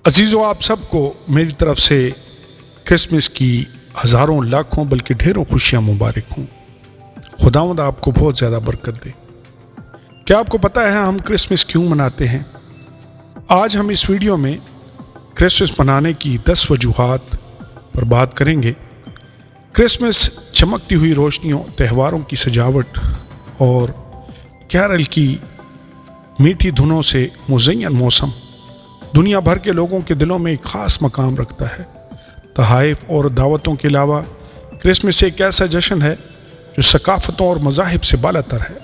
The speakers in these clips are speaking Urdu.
عزیزو، آپ سب کو میری طرف سے کرسمس کی ہزاروں لاکھوں بلکہ ڈھیروں خوشیاں مبارک ہوں۔ خداوند آپ کو بہت زیادہ برکت دے۔ کیا آپ کو پتہ ہے ہم کرسمس کیوں مناتے ہیں؟ آج ہم اس ویڈیو میں کرسمس منانے کی 10 وجوہات پر بات کریں گے۔ کرسمس چمکتی ہوئی روشنیوں، تہواروں کی سجاوٹ اور کیرل کی میٹھی دھنوں سے مزین موسم دنیا بھر کے لوگوں کے دلوں میں ایک خاص مقام رکھتا ہے۔ تحائف اور دعوتوں کے علاوہ کرسمس ایک ایسا جشن ہے جو ثقافتوں اور مذاہب سے بالا تر ہے،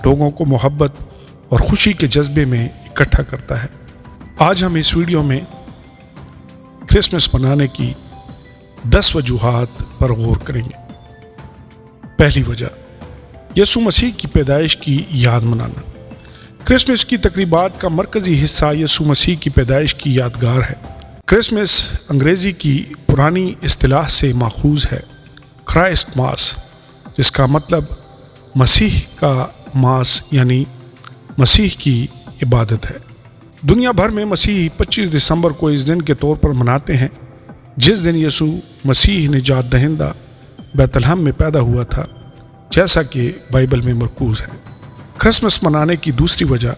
لوگوں کو محبت اور خوشی کے جذبے میں اکٹھا کرتا ہے۔ آج ہم اس ویڈیو میں کرسمس منانے کی 10 وجوہات پر غور کریں گے۔ پہلی وجہ، یسوع مسیح کی پیدائش کی یاد منانا۔ کرسمس کی تقریبات کا مرکزی حصہ یسوع مسیح کی پیدائش کی یادگار ہے۔ کرسمس انگریزی کی پرانی اصطلاح سے ماخوذ ہے، کرائسٹ ماس، جس کا مطلب مسیح کا ماس یعنی مسیح کی عبادت ہے۔ دنیا بھر میں مسیح 25 دسمبر کو اس دن کے طور پر مناتے ہیں جس دن یسوع مسیح نجات دہندہ بیت لحم میں پیدا ہوا تھا، جیسا کہ بائبل میں مرکوز ہے۔ کرسمس منانے کی دوسری وجہ،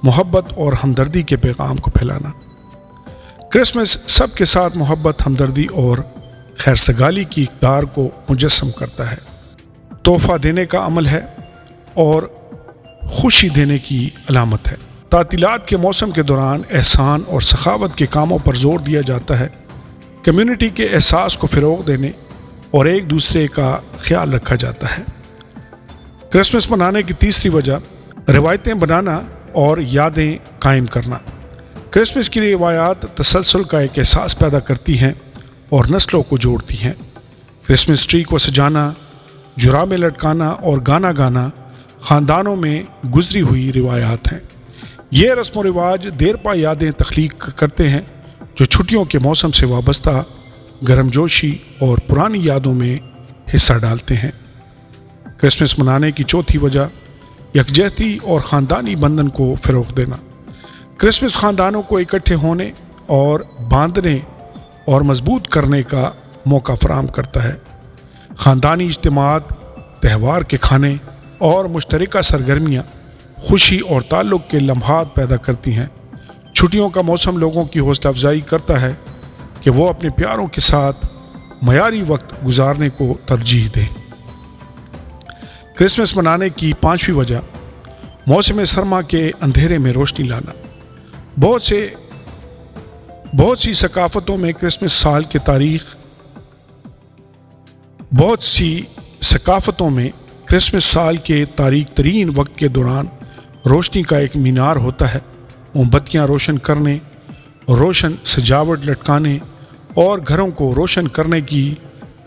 محبت اور ہمدردی کے پیغام کو پھیلانا۔ کرسمس سب کے ساتھ محبت، ہمدردی اور خیرسگالی کی اقدار کو مجسم کرتا ہے۔ تحفہ دینے کا عمل ہے اور خوشی دینے کی علامت ہے۔ تعطیلات کے موسم کے دوران احسان اور سخاوت کے کاموں پر زور دیا جاتا ہے، کمیونٹی کے احساس کو فروغ دینے اور ایک دوسرے کا خیال رکھا جاتا ہے۔ کرسمس منانے کی تیسری وجہ، روایتیں بنانا اور یادیں قائم کرنا۔ کرسمس کی روایات تسلسل کا ایک احساس پیدا کرتی ہیں اور نسلوں کو جوڑتی ہیں۔ کرسمس ٹری کو سجانا، جرابیں لٹکانا اور گانا گانا خاندانوں میں گزری ہوئی روایات ہیں۔ یہ رسم و رواج دیر پا یادیں تخلیق کرتے ہیں جو چھٹیوں کے موسم سے وابستہ گرم جوشی اور پرانی یادوں میں حصہ ڈالتے ہیں۔ کرسمس منانے کی چوتھی وجہ، یکجہتی اور خاندانی بندھن کو فروغ دینا۔ کرسمس خاندانوں کو اکٹھے ہونے اور باندھنے اور مضبوط کرنے کا موقع فراہم کرتا ہے۔ خاندانی اجتماعات، تہوار کے کھانے اور مشترکہ سرگرمیاں خوشی اور تعلق کے لمحات پیدا کرتی ہیں۔ چھٹیوں کا موسم لوگوں کی حوصلہ افزائی کرتا ہے کہ وہ اپنے پیاروں کے ساتھ معیاری وقت گزارنے کو ترجیح دیں۔ کرسمس منانے کی پانچویں وجہ، موسم سرما کے اندھیرے میں روشنی لانا۔ بہت سی ثقافتوں میں کرسمس سال کے تاریک ترین وقت کے دوران روشنی کا ایک مینار ہوتا ہے۔ موم بتیاں روشن کرنے، روشن سجاوٹ لٹکانے اور گھروں کو روشن کرنے کی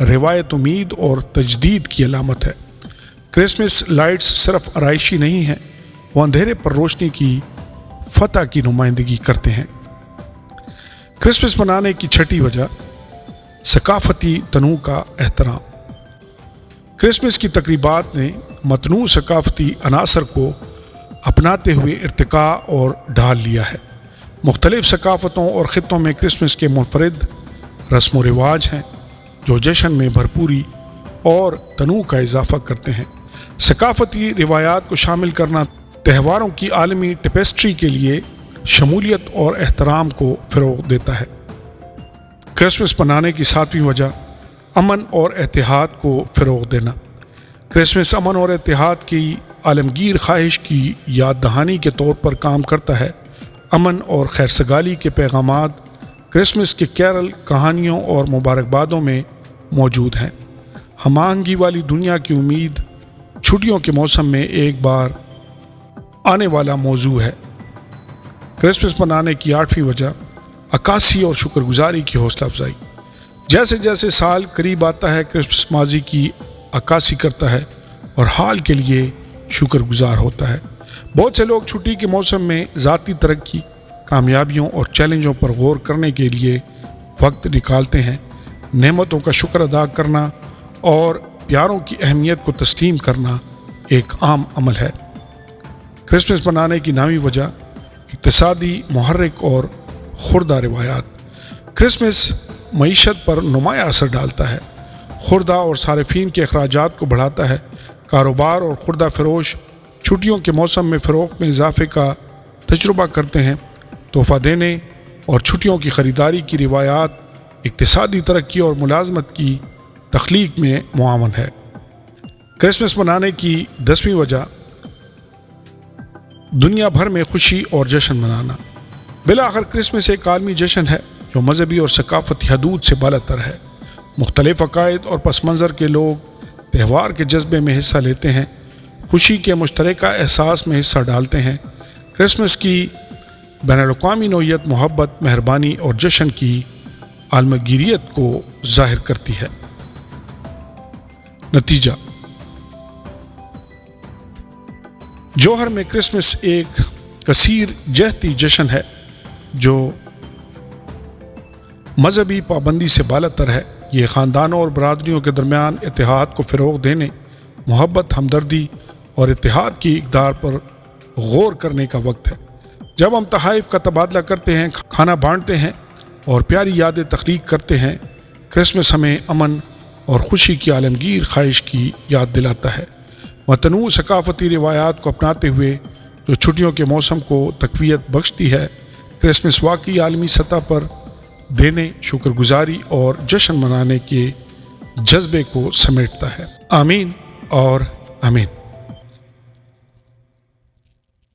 روایت امید اور تجدید کی علامت ہے۔ کرسمس لائٹس صرف آرائشی نہیں ہیں، وہ اندھیرے پر روشنی کی فتح کی نمائندگی کرتے ہیں۔ کرسمس منانے کی چھٹی وجہ، ثقافتی تنوع کا احترام۔ کرسمس کی تقریبات نے متنوع ثقافتی عناصر کو اپناتے ہوئے ارتقاء اور ڈھال لیا ہے۔ مختلف ثقافتوں اور خطوں میں کرسمس کے منفرد رسم و رواج ہیں جو جشن میں بھرپوری اور تنوع کا اضافہ کرتے ہیں۔ ثقافتی روایات کو شامل کرنا تہواروں کی عالمی ٹیپسٹری کے لیے شمولیت اور احترام کو فروغ دیتا ہے۔ کرسمس منانے کی ساتویں وجہ، امن اور اتحاد کو فروغ دینا۔ کرسمس امن اور اتحاد کی عالمگیر خواہش کی یاد دہانی کے طور پر کام کرتا ہے۔ امن اور خیرسگالی کے پیغامات کرسمس کے کیرل، کہانیوں اور مبارکبادوں میں موجود ہیں۔ ہم آہنگی والی دنیا کی امید چھٹیوں کے موسم میں ایک بار آنے والا موضوع ہے۔ کرسمس منانے کی 8ویں وجہ، عکاسی اور شکر گزاری کی حوصلہ افزائی۔ جیسے جیسے سال قریب آتا ہے، کرسمس ماضی کی عکاسی کرتا ہے اور حال کے لیے شکر گزار ہوتا ہے۔ بہت سے لوگ چھٹی کے موسم میں ذاتی ترقی، کامیابیوں اور چیلنجوں پر غور کرنے کے لیے وقت نکالتے ہیں۔ نعمتوں کا شکر ادا کرنا اور پیاروں کی اہمیت کو تسلیم کرنا ایک عام عمل ہے۔ کرسمس منانے کی 9ویں وجہ، اقتصادی محرک اور خوردہ روایات۔ کرسمس معیشت پر نمایاں اثر ڈالتا ہے، خوردہ اور صارفین کے اخراجات کو بڑھاتا ہے۔ کاروبار اور خوردہ فروش چھٹیوں کے موسم میں فروخت میں اضافے کا تجربہ کرتے ہیں۔ تحفہ دینے اور چھٹیوں کی خریداری کی روایات اقتصادی ترقی اور ملازمت کی تخلیق میں معاون ہے۔ کرسمس منانے کی 10ویں وجہ دنیا بھر میں خوشی اور جشن منانا۔ بالآخر کرسمس ایک عالمی جشن ہے جو مذہبی اور ثقافتی حدود سے بالاتر ہے۔ مختلف عقائد اور پس منظر کے لوگ تہوار کے جذبے میں حصہ لیتے ہیں، خوشی کے مشترکہ احساس میں حصہ ڈالتے ہیں۔ کرسمس کی بین الاقوامی نوعیت محبت، مہربانی اور جشن کی عالمگیریت کو ظاہر کرتی ہے۔ نتیجہ: جوہر میں کرسمس ایک کثیر جہتی جشن ہے جو مذہبی پابندی سے بالاتر ہے۔ یہ خاندانوں اور برادریوں کے درمیان اتحاد کو فروغ دینے، محبت، ہمدردی اور اتحاد کی اقدار پر غور کرنے کا وقت ہے۔ جب ہم تحائف کا تبادلہ کرتے ہیں، کھانا بانٹتے ہیں اور پیاری یادیں تخلیق کرتے ہیں، کرسمس ہمیں امن اور خوشی کی عالمگیر خواہش کی یاد دلاتا ہے۔ متنوع ثقافتی روایات کو اپناتے ہوئے جو چھٹیوں کے موسم کو تقویت بخشتی ہے، کرسمس واقعی عالمی سطح پر دینے، شکر گزاری اور جشن منانے کے جذبے کو سمیٹتا ہے۔ آمین اور آمین۔